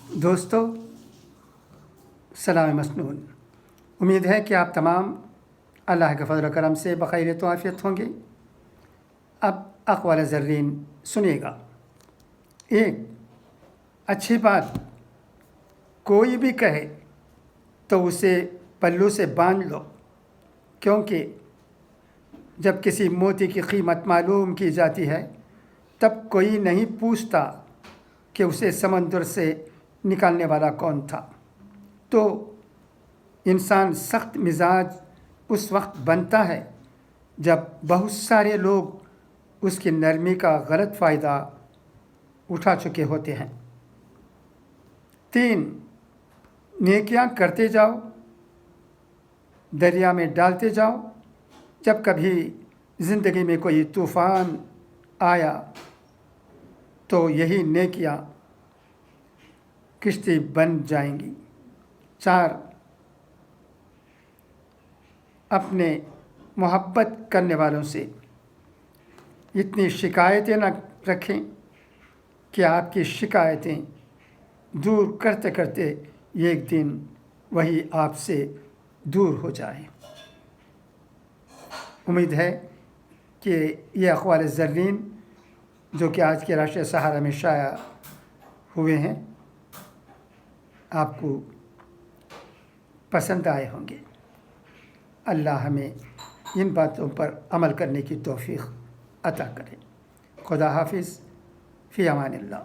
दोस्तों, सलाम मसनून। उम्मीद है कि आप तमाम अल्लाह के फजल करम से बखैर तो आफियत होंगे। अब अक़वाल ज़र्रीन सुनिएगा। एक अच्छी बात कोई भी कहे तो उसे पल्लू से बांध लो, क्योंकि जब किसी मोती की कीमत मालूम की जाती है तब कोई नहीं पूछता कि उसे समंदर से निकालने वाला कौन था। तो इंसान सख्त मिजाज उस वक्त बनता है जब बहुत सारे लोग उसकी नरमी का गलत फ़ायदा उठा चुके होते हैं। 3 नेकियां करते जाओ, दरिया में डालते जाओ। जब कभी ज़िंदगी में कोई तूफ़ान आया तो यही नेकियां किश्ती बन जाएंगी। 4 अपने मोहब्बत करने वालों से इतनी शिकायतें न रखें कि आपकी शिकायतें दूर करते करते एक दिन वही आपसे दूर हो जाए। उम्मीद है कि ये अक़वाल ज़र्रीन जो कि आज के राष्ट्रीय सहारा में शाया हुए हैं आपको पसंद आए होंगे। अल्लाह हमें इन बातों पर अमल करने की तौफ़ीक़ अता करे। खुदा हाफिज़, फ़ी अमानिल्लाह।